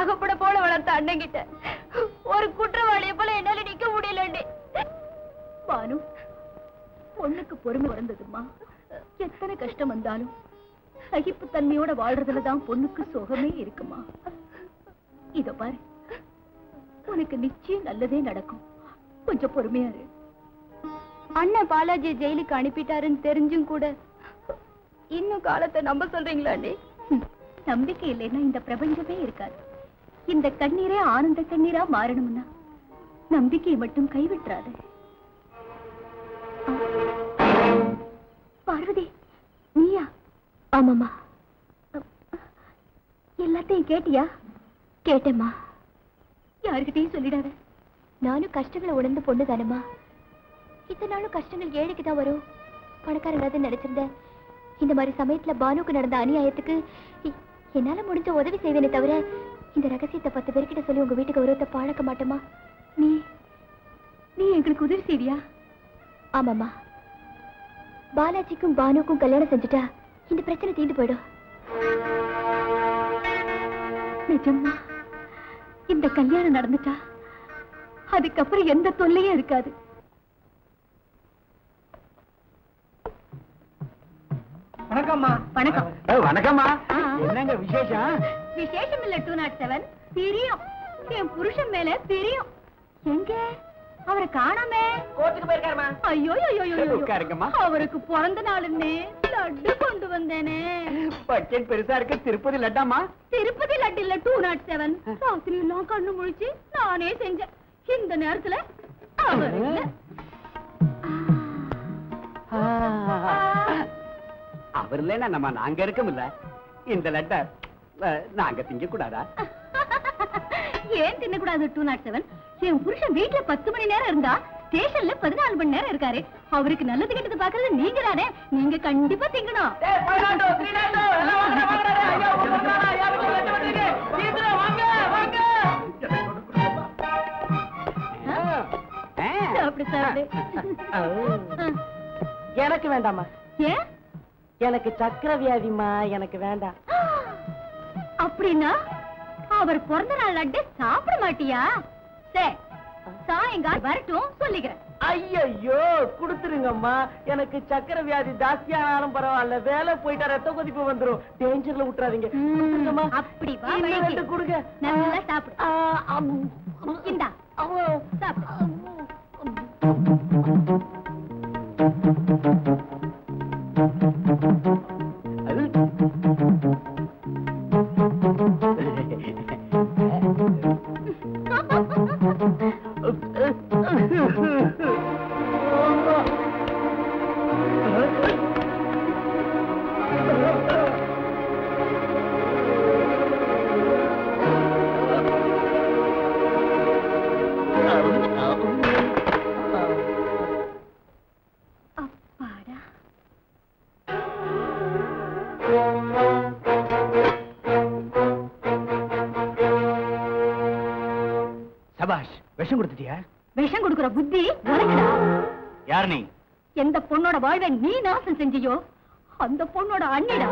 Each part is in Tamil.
தகப்பட போல வளர்த்த அண்ணங்கிட்ட ஒரு குற்றவாளியை போல என்னால நிக்க முடியலண்டி. பானு, பொண்ணுக்கு பொறுமை வந்ததுமா. எத்தனை கஷ்டம் வந்தாலும் சகிப்பு தன்மையோட வாழ்றதுலதான் பொண்ணுக்கு சுகமே இருக்குமா. இத பாரு, உனக்கு நிச்சயம் நல்லதே நடக்கும். கொஞ்சம் பொறுமையா இரு. அண்ணன் பாலாஜி ஜெயிலுக்கு அனுப்பிட்டாருன்னு தெரிஞ்சும் கூட இன்னும் காலத்தை நம்ப சொல்றீங்களா அண்ணே? நம்பிக்கை இல்லைன்னா இந்த பிரபஞ்சமே இருக்காது. இந்த கண்ணீரே ஆனந்த கண்ணீரா மாறணும்னா நம்பிக்கையை மட்டும் கைவிட்டுறாது. பார்வதி, நீயா? ஆமாமா. எல்லாத்தையும் கேட்டியா? கேட்டேம்மா. யாருக்கிட்டையும் சொல்லிடாத. நானும் கஷ்டங்களை உணர்ந்து பொண்ணு தானம்மா. இத்தனை நாளும் கஷ்டங்கள் ஏழைக்கு தான் வரும், பணக்காரங்க நினைச்சிருந்தேன். இந்த மாதிரி சமயத்துல பானுக்கு நடந்த அநியாயத்துக்கு என்னால முடிஞ்ச உதவி செய்வேனே தவிர இந்த ரகசியத்தை 10 பேர்கிட்ட சொல்லி உங்க வீட்டுக்கு கௌரவத்தை பாழக்க மாட்டோமா? நீ நீ எங்களுக்கு உதவி செய்வியா? ஆமாம்மா. பாலாஜிக்கும் பானுக்கும் கல்யாணம் செஞ்சுட்டா இந்த பிரச்சனை தீர்ந்து போயிடும். நிஜம்மா, இந்த கல்யாணம் நடந்துட்டா அதுக்கப்புறம் எந்த தொல்லையும் இருக்காது. வணக்கம்மா. வணக்கம். வணக்கம்மா. என்னங்க விசேஷம்? விசேஷம் இல்ல 207. பிரியம். என் புருஷன் மேல பிரியம். எங்க அவரை காணாமே? கோர்ட்டுக்கு போயிருக்காருமா. ஐயோ ஐயோ உட்காருங்கம்மா. அவருக்கு பிறந்த நாளுன்னு லட்டு கொண்டு வந்தேனே. பட்ஜெட் பெருசா இருக்கு. திருப்பதி லட்டாமா? திருப்பதி லட்டு இல்ல 207. ராத்திரி எல்லாம் கண்ணு முழிச்சு நானே செஞ்சேன். இந்த நேரத்துல அவர் இல்ல. அவர் இல்லைன்னா நம்ம நாங்க இருக்கோம் இல்ல. இந்த லெட்டர் நாங்க திங்க கூடாதா? ஏன் தின்னக்கூடாது 207? என் புருஷன் வீட்டுல 10 மணி நேரம் இருந்தா ஸ்டேஷன்ல 14 மணி நேரம் இருக்காரு. அவருக்கு நல்லது கெட்டது பாக்குறது நீங்க தானே. நீங்க கண்டிப்பா திங்கணும். அப்படி சாப்பிடு. எனக்கு வேண்டாமா? ஏன்? எனக்கு சக்கர வியாதிமா, எனக்கு வேண்டாம். அப்படின்னா அவர் பிறந்த நாள் லட்டு சாப்பிட மாட்டியா? சரி, சாயங்காலம் வரட்டும் சொல்லிக்கிறேன். ஐயோ, குடுத்துருங்கம்மா. எனக்கு சக்கர வியாதி ஜாஸ்தியானாலும் பரவாயில்ல, வேலை போயிட்டா ரத்த கொதிப்பு வந்துரும். டேஞ்சர்ல விட்டுறாதீங்க. அப்படி வா, கொடுங்க. நல்லா சாப்பிடு. இந்தா சாப்பிடு. சபாஷ், விஷம் கொடுத்துட்டியா? விஷம் கொடுக்கிற புத்தி உனக்குடா. யார் நீ? எந்த பொண்ணோட வாழ்வை நீ நாசம் செஞ்சியோ அந்த பொண்ணோட அண்ணிடா.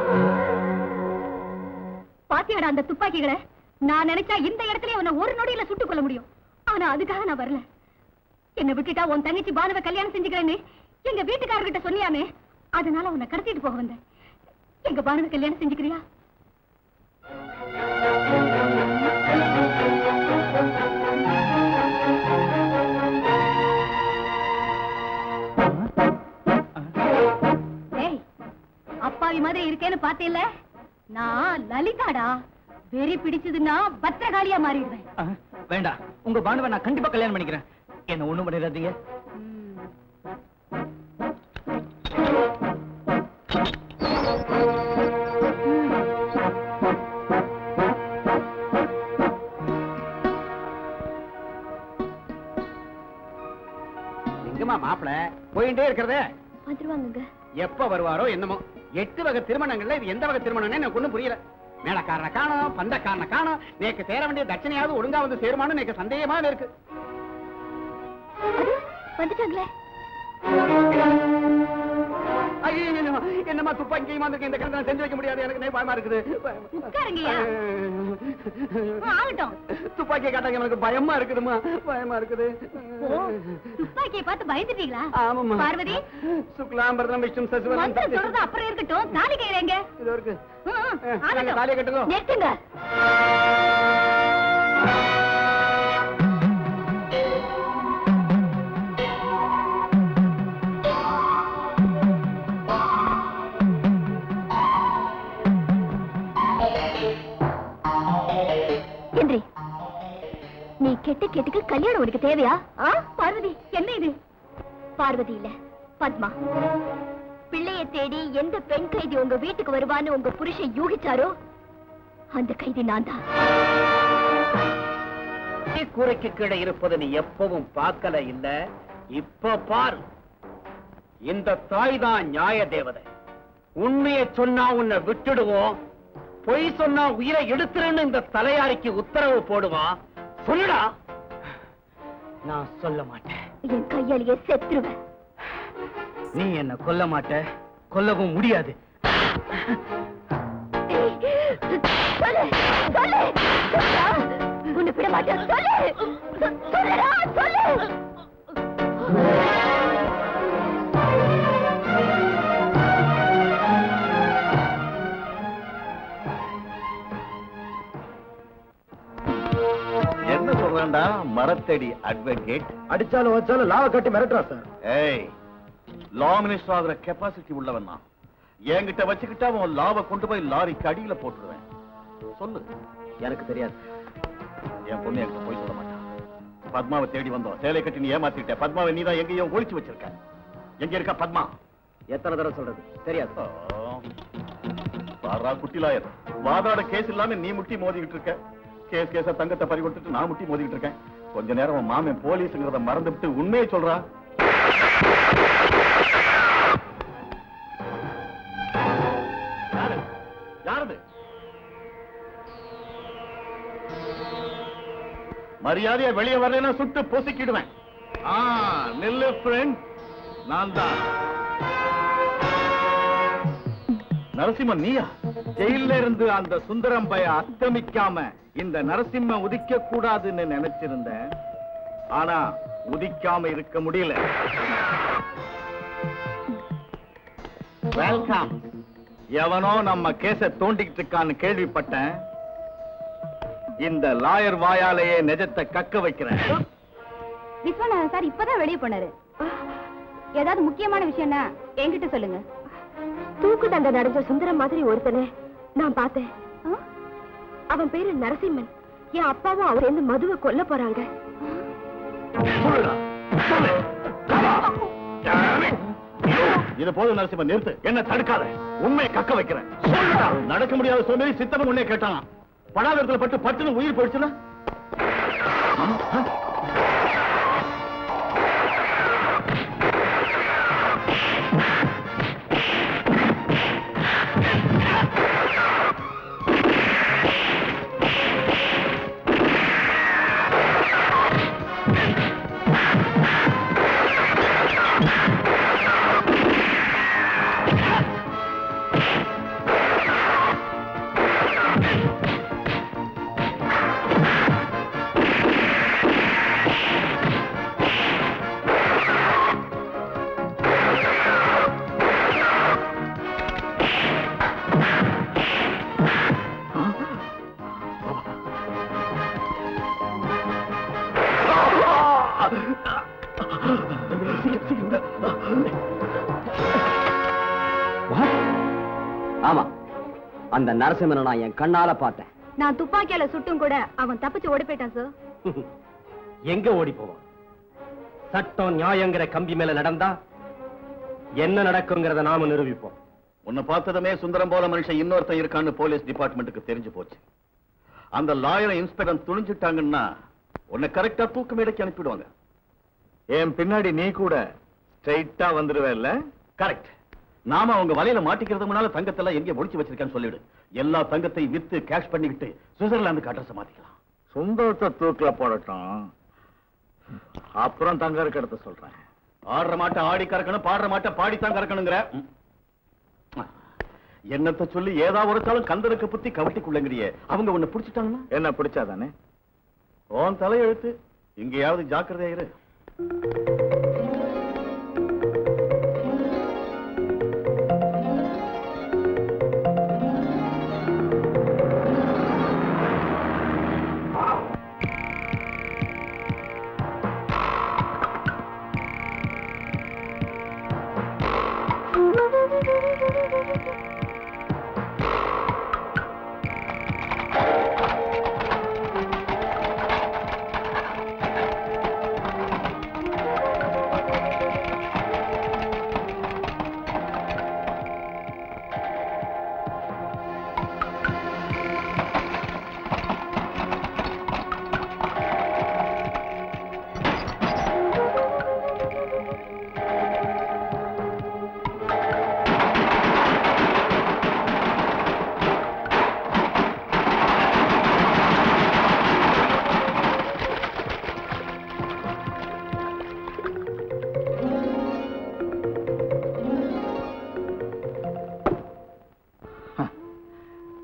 பாத்தியாடா அந்த துப்பாக்கிகளை? நான் நினைச்சா இந்த இடத்துல அவனை ஒரு நொடியில சுட்டுக் கொள்ள முடியும். ஆனா அதுக்காக நான் வரல. என்ன விட்டுட்டா உன் தங்கச்சி பானுவை கல்யாணம் செஞ்சுக்கிறேன்னு எங்க வீட்டுக்காரர்கிட்ட சொன்னியாமே, அதனால உன்னை கடத்திட்டு போக வந்தேன். எங்க பானுவை கல்யாணம் செஞ்சுக்கிறியா? அப்பாவி மாதிரி இருக்கேன்னு பாத்தீல்ல, நான் லலிதாடா. வெறி பிடிச்சதுன்னா பத்திரகாளியா மாறிடுவேன். வேண்டாம், உங்க பானுவை நான் கண்டிப்பா கல்யாணம் பண்ணிக்கிறேன். என்ன ஒண்ணும் பண்ணிடாதீங்க. எங்கம்மா மாப்பிள போயிட்டே இருக்கிறதே? வந்துருவாங்க. எப்ப வருவாரோ என்னமோ. 8 வகை திருமணங்கள்ல இது எந்த வகை திருமணம்னு எனக்கு ஒண்ணும் புரியல. மேடக்காரனை காணோம், பந்தக்காரனை காணோம். நேக்கு சேர வேண்டிய தட்சணையாவது ஒழுங்கா வந்து சேருமான்னு எனக்கு சந்தேகமா இருக்கு. வந்துட்டாங்களே. என்னமா துப்பாக்கியும் வந்திருக்கு. இந்த கணக்கு செஞ்சு வைக்க முடியாது. எனக்கு பயமா இருக்குது. ஆகட்டும். துப்பாக்கியை காட்டாங்க, எனக்கு பயமா இருக்குதுமா, பயமா இருக்குது. ஓ, துப்பாக்கியை பார்த்து பயந்துட்டீங்களா? ஆமாம்மா. பார்வதி, சுக்லாம்பரதம் விஷ்ணு சசிவரம் மந்திரம் சொல்றது அப்புறம் இருக்கட்டும், தாலி கயிறேங்க. இது இருக்கு. ஆகட்டும். தாலியை கட்டுங்க. நிறுத்துங்க. எந்திரி. நீ கெட்ட கேட்டுக்கு கல்யாணம் உனக்கு தேவையா? பார்வதி, என்ன இது? பார்வதி இல்ல, பத்மா. பிள்ளையை தேடி எந்த பெண் கைதி உங்க வீட்டுக்கு வருவான்னு உங்க புருஷன் யூகிச்சாரோ அந்த கைதி நான் தான். கூரைக்கு கீழே இருப்பது நீ எப்பவும் பார்க்கல இல்ல, இப்ப பாரு. இந்த தாய் தான் நியாய தேவதை. உண்மையை சொன்னா உன்னை விட்டுடுவோம், பொய் சொன்னா உயிரை எடுத்துருன்னு இந்த தலையாரிக்கு உத்தரவு போடுவான். சொல்லுடா. நான் சொல்ல மாட்டேன். என் கையாலேயே செத்துருவேன். நீ என்ன கொல்ல மாட்ட, கொல்லவும் முடியாது. சொல்லு, சொல்லு, சொல்லுடா. உன்னை விட மாட்டேன். சொல்லு, சொல்லுடா, சொல்லு. என்ன சொல்றான்டா மரத்தடி அட்வொகேட்? அடிச்சாலும் வச்சாலும் லாவ கட்டி மிரட்டுறா சார். ஏய், லா மினிஸ்டர் ஆகிற கெப்பாசிட்டி உள்ளவன் தான். என்கிட்ட வச்சுக்கிட்டா அவன் லாவை கொண்டு போய் லாரிக்கு அடியில போட்டுருவேன். சொல்லு. எனக்கு தெரியாது. என் பொண்ணு என்கிட்ட போய் சொல்ல மாட்டான். பத்மாவை தேடி வந்தோம், சேலை கட்டி நீ ஏமாத்திட்ட. பத்மாவை நீ தான் எங்கேயோ ஒளிச்சு வச்சிருக்க. எங்க இருக்கா பத்மா? எத்தனை தடவை சொல்றது? தெரியாது. பாரா குட்டி லாயர், வாதாட கேஸ் இல்லாம நீ முட்டி மோதிக்கிட்டு இருக்க. கேஸ் கேஸ தங்கத்தை பறி கொடுத்துட்டு நான் முட்டி மோதிக்கிட்டு இருக்கேன். கொஞ்ச நேரம் உன் மாமன் போலீஸ்ங்கிறத மறந்துவிட்டு உண்மையை சொல்றா. யாரது? மரியாதையா வெளியே வரலன்னா சுட்டு பொசுக்கிடுவேன். நெல்லு ஃப்ரெண்ட், நான் தான் நரசிம்மன். நீயா? ஜெயில இருந்து அந்த சுந்தரம் பய அஸ்தமிக்காம இந்த நரசிம்ம உதிக்க கூடாதுன்னு நினைச்சிருந்தேன். ஆனா உதிக்காம இருக்க முடியல. வெல்கம். எவனோ நம்ம கேஸ தோண்டிக்கிட்டு இருக்கான்னு கேள்விப்பட்டேன். இந்த லாயர் வாயாலேயே நிஜத்தை கக்க வைக்கிறேன். விஸ்வநாதன் சார் இப்பதான் வெளியே போனாரு. ஏதாவது முக்கியமான விஷயம்னா என்கிட்ட சொல்லுங்க. தூக்கு தண்டனை அடைஞ்ச சுந்தரம் மாதிரி ஒருத்தனை நான் பார்த்தேன். அவன் பேரு நரசிம்மன். என் அப்பாவும் அவர் இருந்து மதுவை கொல்ல போறாங்க. இது போதும் நரசிம்மன், நிறுத்து. என்ன தடுக்காத, உண்மையை கக்க வைக்கிறேன். நடக்க முடியாத சோதனை சித்தவன் உன்னை கேட்டான். படாதத்துல பட்டு பட்டுன்னு உயிர் போயிடுச்சுன்னா ஆமா, அந்த நரசிம்மனை நான் என் கண்ணால பார்த்தேன். நான் துப்பாக்கியால சுட்டும் கூட அவன் தப்பிச்சு ஓடி போயிட்டான் சார். எங்க ஓடி போவான்? சட்டம் நியாயங்கிற கம்பி மேல நடந்தா என்ன நடக்குங்கிறத நாம நிரூபிப்போம். உன்னை பார்த்ததுமே சுந்தரம் போல மனுஷன் இன்னொருத்தன் இருக்கான்னு போலீஸ் டிபார்ட்மெண்ட்டுக்கு தெரிஞ்சு போச்சு. அந்த லாயரை இன்ஸ்பெக்டர் துணிஞ்சிட்டாங்கன்னா உன்னை கரெக்டா தூக்கு மேடைக்கு அனுப்பிடுவாங்க. என் பின்னாடி நீ கூட ஸ்ட்ரைட்டா வந்துடுவேல்ல? கரெக்ட். நாம அவங்க வலையில மாட்டிக்கிறதுக்கு முன்னால தங்கத்தெல்லாம் எங்க முடிச்சு வச்சிருக்கேன்னு சொல்லிடு. எல்லா தங்கத்தையும் வித்து கேஷ் பண்ணிக்கிட்டு சுவிட்சர்லாந்துக்கு அட்ரஸ் மாத்திக்கலாம். சுந்தரத்தை தூக்கில போடட்டும், அப்புறம் தங்க இருக்க இடத்த சொல்றேன். ஆடுற மாட்ட ஆடி கறக்கணும், பாடுற மாட்ட பாடித்தான் கறக்கணுங்கிற. என்னத்த சொல்லி ஏதா ஒருத்தாலும் கந்தனுக்கு புத்தி கவட்டிக்குள்ளங்கிறியே அவங்க உன்னை பிடிச்சிட்டாங்கன்னா என்ன பிடிச்சாதானே உன் தலையெழுத்து இங்கேயாவது ஜாக்கிரதையா இரு.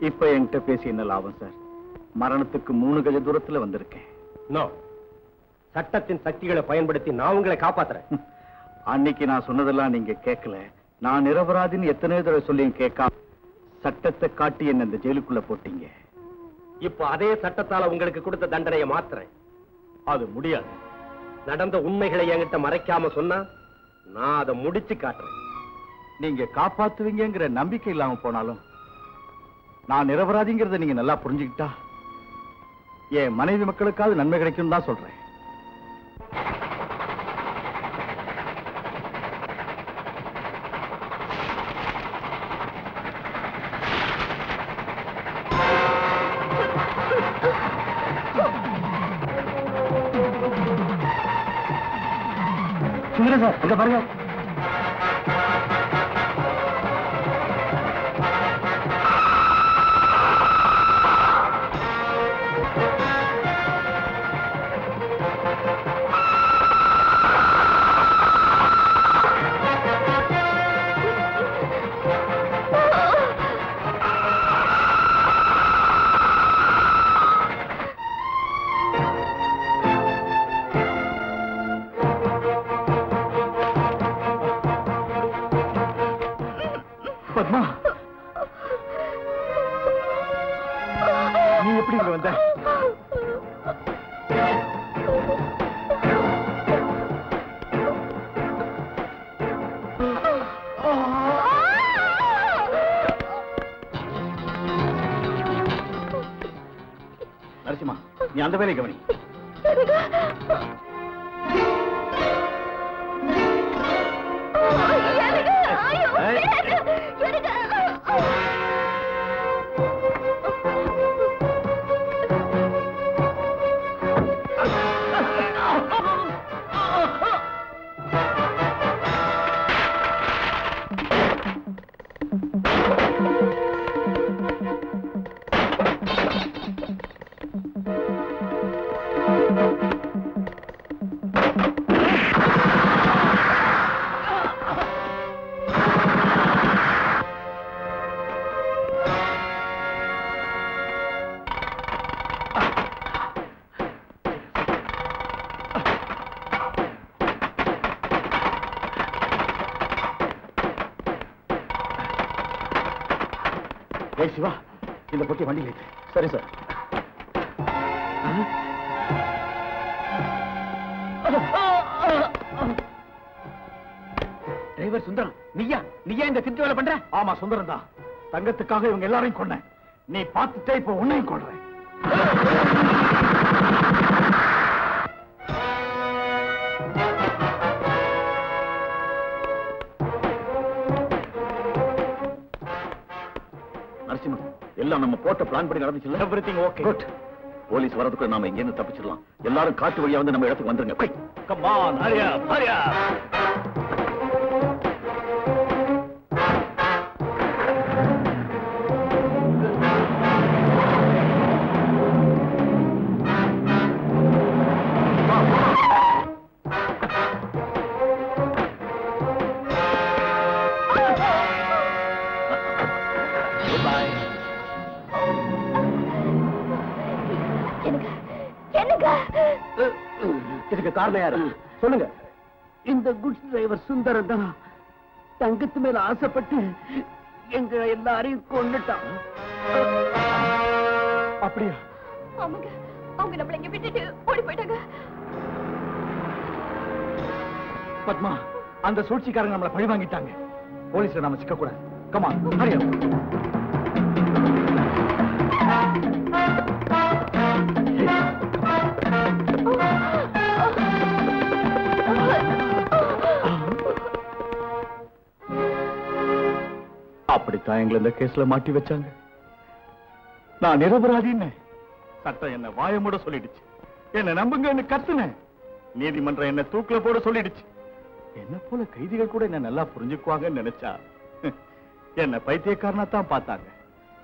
இப்ப என்கிட்ட பேசி என்ன லாபம் சார்? மரணத்துக்கு 3 கஜ தூரத்துல வந்திருக்கேன். சட்டத்தின் சக்திகளை பயன்படுத்தி நான் உங்களை காப்பாத்துறேன். அன்னைக்கு நான் சொன்னதெல்லாம் நீங்க கேட்கல. நான் நிரபராதின்னு எத்தனை தடவை சொல்லியும் கேட்காம சட்டத்தை காட்டி என்ன இந்த ஜெயிலுக்குள்ள போட்டீங்க. இப்ப அதே சட்டத்தால உங்களுக்கு கொடுத்த தண்டனையை மாத்துறேன். அது முடியாது. நடந்த உண்மைகளை என்கிட்ட மறைக்காம சொன்னா நான் அதை முடிச்சு காட்டுறேன். நீங்க காப்பாத்துவீங்கிற நம்பிக்கை இல்லாம போனாலும் நான் நிரபராதிங்கிறத நீங்க நல்லா புரிஞ்சுக்கிட்டா என் மனைவி மக்களுக்காவது நன்மை கிடைக்கும் தான் சொல்றேன். சுந்தரம் சார், அங்க பாருங்க. பத்மா, நீ எப்படி இங்க வந்த? நரசிம்மா, நீ அந்த வேலையை கவனி. சிவா, இந்த பொட்டி வண்டியில் ஏத்து. சரி சார். டிரைவர் சுந்தரம், நீயா இந்த திருட்டு வேலை பண்ற? ஆமா, சுந்தரம் தான். தங்கத்துக்காக இவங்க எல்லாரையும் கொன்னேன். நீ பார்த்துட்டே இப்ப உன்னையும் கொள்றேன். நரசிம்மன், எல்லாம் நம்ம போட்ட பிளான் படி நடந்துச்சு. Everything okay. குட். போலீஸ் வரதுக்கு நாம இங்க இருந்து தப்பிச்சிடலாம். எல்லாரும் காட்டு வழியா வந்து நம்ம இடத்துக்கு வந்துருங்க. கம் ஆன், ஹரி அப், ஹரி அப். எனக்கு எனக்கு இதுக்கு காரணம் யாரு சொல்லுங்க. இந்த குட்ஸ் டிரைவர் சுந்தரம் தான் தங்கத்து மேல ஆசைப்பட்டு எங்க எல்லாரையும் கொண்டுட்டான். அப்படியா? ஆமாங்க, அவங்க நம்மள இங்க விட்டுட்டு ஓடி போயிட்டாங்க. பத்மா, அந்த சூழ்ச்சிக்காரங்க நம்மளை பழி வாங்கிட்டாங்க. போலீஸ்ல நாம சிக்க கூடாது. கமான், ஹரி அப். அப்படித்தான் எங்களை இந்த கேஸ்ல மாட்டி வச்சாங்க. நான் நிரபராதின்னு சட்டம் என்ன வாய மூட சொல்லிடுச்சு. என்ன நம்புங்கன்னு கத்துனேன். நீதிமன்றம் என்ன தூக்குல போட சொல்லிடுச்சு. என்ன போல கைதிகள் கூட என்ன நல்லா புரிஞ்சுக்குவாங்கன்னு நினைச்சா என்ன பைத்தியக்காரனா தான் பார்த்தாங்க.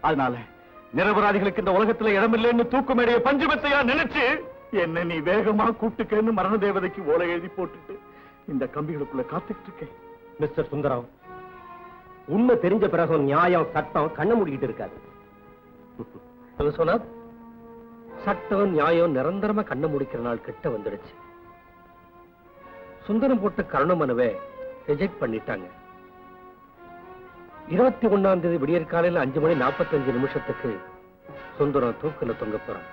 அதனால நிரபராதிகளுக்கு இந்த உலகத்துல இடமில்லைன்னு தூக்கு மேடைய பஞ்சமத்தையா நினைச்சு என்ன நீ வேகமா கூட்டுக்கன்னு மரண தேவதைக்கு ஓலை எழுதி போட்டுட்டு இந்த கம்பிகளுக்குள்ள காத்துக்கிட்டு இருக்கேன். மிஸ்டர் சுந்தரம், உண்மை தெரிஞ்ச பிறகு நியாயம் சட்டம் கண்ண மூடிக்கிட்டு இருக்காது. சொன்னா சட்டம் நியாயம் நிரந்தரமா கண்ண முடிக்கிற நாள் கிட்ட வந்துடுச்சு. சுந்தரம் போட்ட கருண மனுவை ரிஜெக்ட் பண்ணிட்டாங்க. 21ஆம் தேதி விடியற் காலையில 5:45 சுந்தரம் தூக்குல தொங்க போறான்.